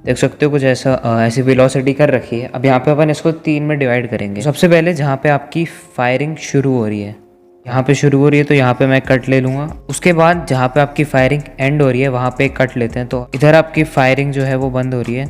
देख सकते हो कुछ ऐसा ऐसी वेलोसिटी कर रखी है। अब यहाँ पे अपन इसको 3 में डिवाइड करेंगे। सबसे पहले जहाँ पे आपकी फायरिंग शुरू हो रही है, यहाँ पे शुरू हो रही है तो यहाँ पे मैं कट ले लूँगा। उसके बाद जहाँ पे आपकी फायरिंग एंड हो रही है वहाँ पे कट लेते हैं, तो इधर आपकी फायरिंग जो है वो बंद हो रही है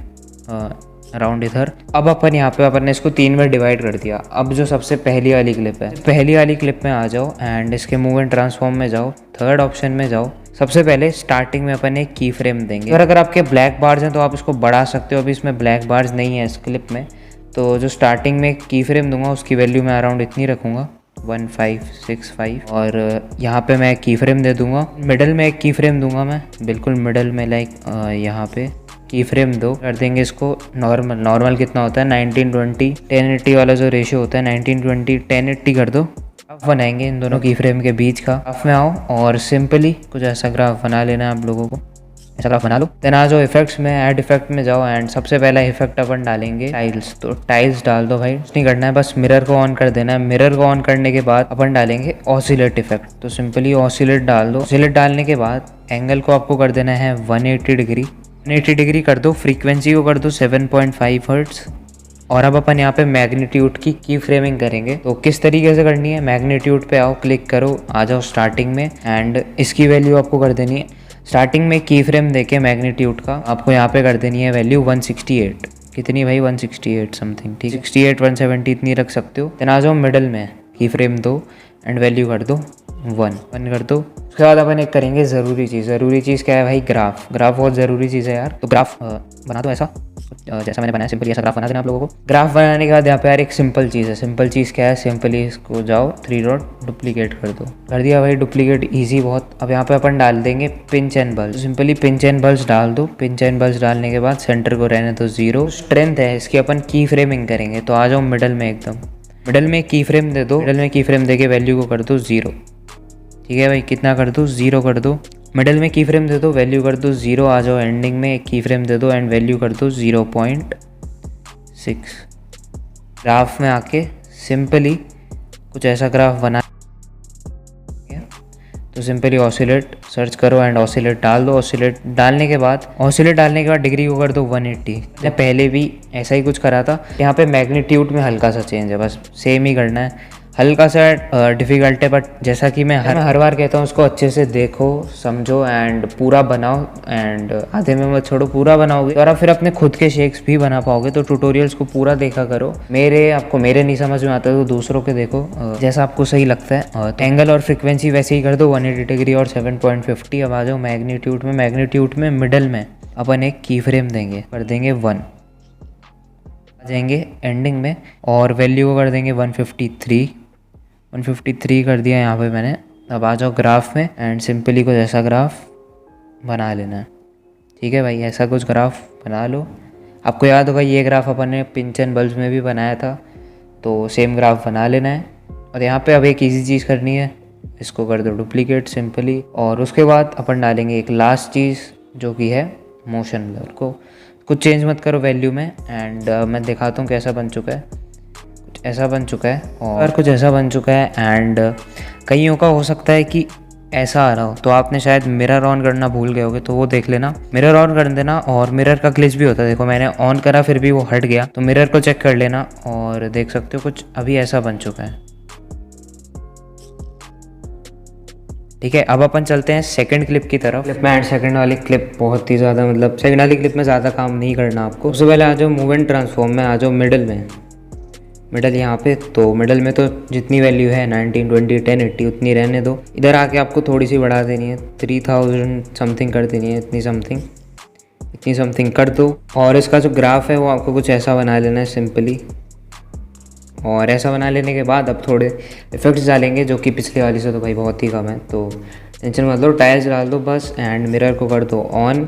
अराउंड इधर। अब अपन यहाँ पे अपन ने इसको 3 में डिवाइड कर दिया। अब जो सबसे पहली वाली क्लिप है, पहली वाली क्लिप में आ जाओ एंड इसके मूव एंड ट्रांसफॉर्म में जाओ, थर्ड ऑप्शन में जाओ। सबसे पहले स्टार्टिंग में अपन एक की फ्रेम देंगे। और अगर आपके ब्लैक बार्स हैं तो आप इसको बढ़ा सकते हो। अभी इसमें ब्लैक बार्स नहीं है इस क्लिप में, तो जो स्टार्टिंग में की फ्रेम दूंगा उसकी वैल्यू मैं अराउंड इतनी रखूँगा 1565। और यहाँ पे मैं की फ्रेम दे दूंगा। मिडल में एक की फ्रेम दूंगा मैं, बिल्कुल मिडल में, लाइक यहाँ पे की फ्रेम दो कर देंगे इसको नॉर्मल कितना होता है 1920 1080 वाला जो रेशियो होता है 1920 1080 कर दो। ग्राफ बनाएंगे इन दोनों की फ्रेम के बीच का। ग्राफ में आओ और सिंपली कुछ ऐसा ग्राफ बना लेना है आप लोगों को। ऐसा ग्राफ बना लो। देन आ जाओ इफेक्ट्स में, ऐड इफेक्ट में जाओ एंड सबसे पहला इफेक्ट अपन डालेंगे टाइल्स। तो टाइल्स डाल दो भाई, कुछ नहीं करना है, बस मिरर को ऑन कर देना है। मिरर को ऑन करने के बाद अपन डालेंगे ऑसिलेट इफेक्ट। तो सिंपली ऑसिलेट डाल दो। ऑसिलेट डालने के बाद एंगल को आपको कर देना है 180 डिग्री। 180 डिग्री कर दो। फ्रीक्वेंसी को कर दो 7.5 हर्ट्ज। और अब अपन यहाँ पे मैग्नीट्यूड की फ्रेमिंग करेंगे। तो किस तरीके से करनी है, मैग्नीट्यूड पे आओ, क्लिक करो, आ जाओ स्टार्टिंग में एंड इसकी वैल्यू आपको कर देनी है। स्टार्टिंग में की फ्रेम देके मैग्नीट्यूड का आपको यहाँ पे कर देनी है वैल्यू 168। कितनी भाई 168 समथिंग, ठीक, 68 170 इतनी रख सकते हो। देन आ जाओ मिडल में, की फ्रेम दो एंड वैल्यू कर दो 1 कर दो। उसके बाद अपन एक करेंगे ज़रूरी चीज़ क्या है भाई, ग्राफ बहुत ज़रूरी चीज़ है यार। तो ग्राफ बना दो ऐसा जैसा मैंने बनाया, सिंपली ऐसा ग्राफ बना देना आप लोगों को। ग्राफ बनाने के बाद यहाँ पे यार एक सिंपल चीज़ क्या है, सिंपली इसको जाओ 3 डॉट डुप्लीकेट कर दो। कर दिया भाई डुप्लीकेट, ईजी बहुत। अब यहाँ पे अपन डाल देंगे pinch and balls. Simply pinch and balls डाल दो। पिंच एंड बल्स डालने के बाद सेंटर को रहने दो 0। स्ट्रेंथ है इसकी अपन की फ्रेमिंग करेंगे, तो आ जाओ मिडल में, एकदम मिडल में की फ्रेम दे दो। मिडल में की फ्रेम दे के वैल्यू को कर दो 0। ठीक है भाई, कितना कर दो 0 कर दो। मिडल में की फ्रेम दे दो, वैल्यू कर दो 0। आ जाओ एंडिंग में एक की फ्रेम दे दो एंड वैल्यू कर दो 0.6। ग्राफ में आके सिंपली कुछ ऐसा ग्राफ बना, तो सिंपली ऑसिलेट सर्च करो एंड ऑसिलेट डाल दो। ऑसिलेट डालने के बाद डिग्री को कर दो 180। मैंने पहले भी ऐसा ही कुछ करा था। यहाँ पे मैग्नीट्यूड में हल्का सा चेंज है, बस सेम ही करना है। हल्का सा डिफ़िकल्ट है, बट जैसा कि मैं हर बार कहता हूँ उसको अच्छे से देखो, समझो एंड पूरा बनाओ। एंड आधे में मत छोड़ो, पूरा बनाओगे और आप फिर अपने खुद के शेक्स भी बना पाओगे। तो ट्यूटोरियल्स को पूरा देखा करो। आपको मेरे नहीं समझ में आता तो दूसरों के देखो, जैसा आपको सही लगता है। एंगल और फ्रिक्वेंसी वैसे ही कर दो 180 डिग्री और 7.50। अब आ जाओ मैग्नीट्यूड में मिडल में अपन एक की फ्रेम देंगे, कर देंगे 1। आ जाएंगे एंडिंग में और वैल्यू को कर देंगे 153 कर दिया यहाँ पे मैंने। अब आ जाओ ग्राफ में एंड सिंपली कुछ ऐसा ग्राफ बना लेना है। ठीक है भाई, ऐसा कुछ ग्राफ बना लो। आपको याद होगा ये ग्राफ अपन ने पिंच एंड बल्ब में भी बनाया था, तो सेम ग्राफ बना लेना है। और यहाँ पे अब एक इजी चीज़ करनी है, इसको कर दो डुप्लीकेट सिंपली। और उसके बाद अपन डालेंगे एक लास्ट चीज़ जो कि है मोशन ब्लर। को कुछ चेंज मत करो वैल्यू में एंड मैं दिखाता हूँ कैसा बन चुका है। ऐसा बन चुका है और कुछ ऐसा बन चुका है। एंड कईयों का हो सकता है कि ऐसा आ रहा हो, तो आपने शायद मिरर ऑन करना भूल गए होगे, तो वो देख लेना, मिरर ऑन कर देना। और मिरर का ग्लिच भी होता है, देखो मैंने ऑन करा फिर भी वो हट गया, तो मिरर को चेक कर लेना और देख सकते हो कुछ अभी ऐसा बन चुका है। ठीक है, अब अपन चलते हैं सेकंड क्लिप की तरफ। क्लिप में सेकंड वाली क्लिप बहुत ही ज़्यादा, मतलब सेकंड वाली क्लिप में ज़्यादा काम नहीं करना आपको। सबसे पहले आ जाओ मूव एंड ट्रांसफॉर्म में, आ जाओ मिडल यहाँ पे। तो मिडल में तो जितनी वैल्यू है 1920 1080 उतनी रहने दो। इधर आके आपको थोड़ी सी बढ़ा देनी है, 3000 समथिंग कर देनी है, इतनी समथिंग कर दो। और इसका जो ग्राफ है वो आपको कुछ ऐसा बना लेना है सिंपली। और ऐसा बना लेने के बाद अब थोड़े इफेक्ट्स डालेंगे जो कि पिछले वाली से तो भाई बहुत ही कम है, तो टेंशन मत लो, टाइल्स डाल दो बस एंड मिरर को कर दो ऑन।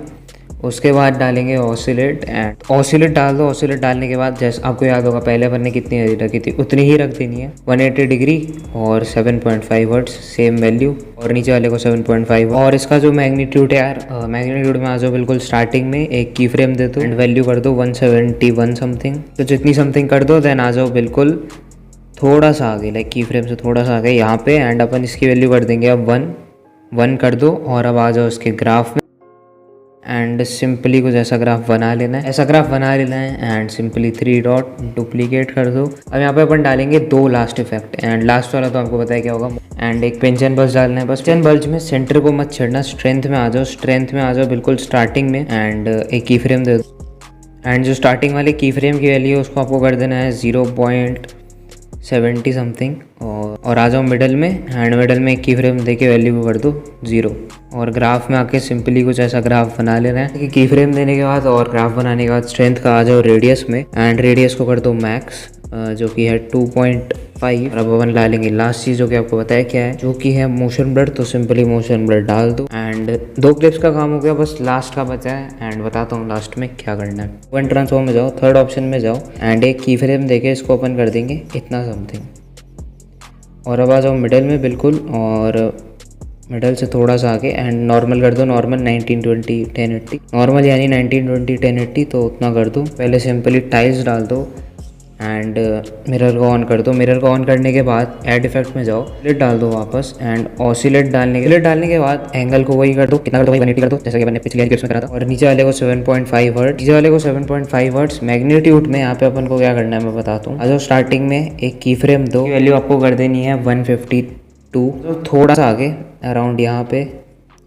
उसके बाद डालेंगे ऑसिलेट एंड ऑसिलेट डाल दो। ऑसिलेट डालने के बाद जैसे आपको याद होगा पहले अपन ने कितनी रखी थी उतनी ही रख देनी है, 180 डिग्री और 7.5 हर्ट्ज सेम वैल्यू, और नीचे वाले को 7.5। और इसका जो मैग्नीट्यूड है यार, मैग्नीट्यूड में आ जाओ बिल्कुल स्टार्टिंग में, एक की फ्रेम दे दो एंड वैल्यू कर दो 171 समथिंग। तो जितनी समथिंग कर दो देन आ जाओ बिल्कुल थोड़ा सा आगे, लाइक की फ्रेम से थोड़ा सा आगे यहाँ पे, एंड अपन इसकी वैल्यू कर देंगे अब 1 कर दो। और अब आ जाओ इसके ग्राफ में एंड सिंपली कुछ ऐसा ग्राफ बना लेना है, ऐसा ग्राफ बना लेना है एंड सिंपली 3 डॉट डुप्लीकेट कर दो। अब यहाँ पे अपन डालेंगे 2 लास्ट इफेक्ट एंड लास्ट वाला तो आपको पता है क्या होगा। एंड एक पिंच एंड बल्ज डालना है, बस पिंच एंड बल्ज में सेंटर को मत छेड़ना, स्ट्रेंथ में आ जाओ, स्ट्रेंथ में आ जाओ बिल्कुल स्टार्टिंग में एंड एक की फ्रेम दे दो। एंड जो स्टार्टिंग वाले की फ्रेम की वैल्यू है उसको आपको कर देना है 0.70 समथिंग और आ जाओ मिडल में एंड मिडल में एक की फ्रेम दे के वैल्यू को कर दो 0 और ग्राफ में आके सिंपली कुछ ऐसा ग्राफ बना लेना है। की फ्रेम देने के बाद और ग्राफ बनाने के बाद स्ट्रेंथ का आ जाओ रेडियस में एंड रेडियस को कर दो मैक्स जो कि है 2.5 और अब अपन डालेंगे लास्ट चीज़ जो कि आपको बताया क्या है, जो कि है मोशन ब्लर। तो सिंपली मोशन ब्लर डाल दो एंड 2 क्लिप्स का काम हो गया, बस लास्ट का बचा है एंड बताता हूँ लास्ट में क्या करना है। वन ट्रांसफॉर्म में जाओ, थर्ड ऑप्शन में जाओ एंड एक की फ्रेम देके इसको ओपन कर देंगे इतना समथिंग और अब आ जाओ मिडल में बिल्कुल और मिडल से थोड़ा सा आगे एंड नॉर्मल कर दो, नॉर्मल 1920 1080 नॉर्मल यानी 1920 1080 तो उतना कर दो। पहले सिंपली टाइल्स डाल दो एंड मिरर को ऑन कर दो। मिरर को ऑन करने के बाद ऐड इफेक्ट में जाओ, ऑसिलेट डाल दो वापस एंड ऑसिलेट डालने के बाद एंगल को वही कर दो, कितना कर दो वही 180 कर दो जैसे कि मैंने पिछले क्लिप्स में करा था और नीचे वाले को 7.5 हर्ट्ज, नीचे वाले को 7.5 हर्ट्ज। मैग्नीट्यूड में यहाँ पे अपन को क्या करना है मैं बताता हूँ। आज स्टार्टिंग में एक की फ्रेम दो, वैल्यू आपको कर देनी है 152 तो थोड़ा सा आगे अराउंड यहाँ पे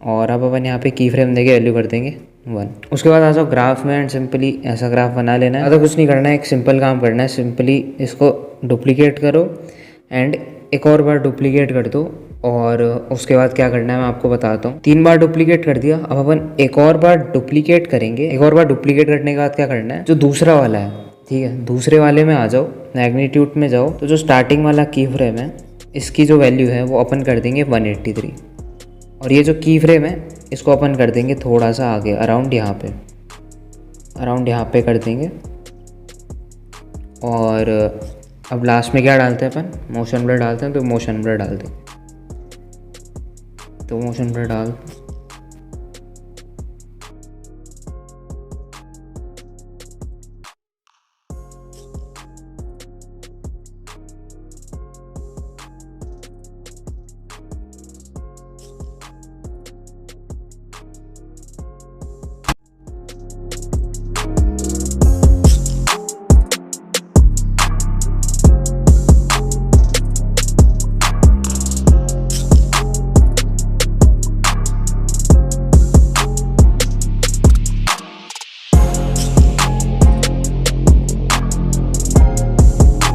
और अब अपन यहाँ पे की फ्रेम देके वैल्यू कर देंगे 1। उसके बाद आ जाओ ग्राफ में एंड सिंपली ऐसा ग्राफ बना लेना है। ज़्यादा कुछ नहीं करना है, एक सिंपल काम करना है, सिंपली इसको डुप्लीकेट करो एंड एक और बार डुप्लीकेट कर दो और उसके बाद क्या करना है मैं आपको बताता हूँ। 3 बार डुप्लीकेट कर दिया, अब अपन एक और बार डुप्लीकेट करेंगे। एक और बार डुप्लीकेट करने के बाद क्या करना है, जो दूसरा वाला है ठीक है, दूसरे वाले में आ जाओ, मैग्नीट्यूड में जाओ, तो जो स्टार्टिंग वाला की फ्रेम है इसकी जो वैल्यू है वो अपन कर देंगे 183 और ये जो की फ्रेम है इसको अपन कर देंगे थोड़ा सा आगे अराउंड यहाँ पे कर देंगे और अब लास्ट में क्या डालते हैं अपन, मोशन ब्लर डालते हैं तो मोशन ब्लर डाल दें। तो मोशन ब्लर डाल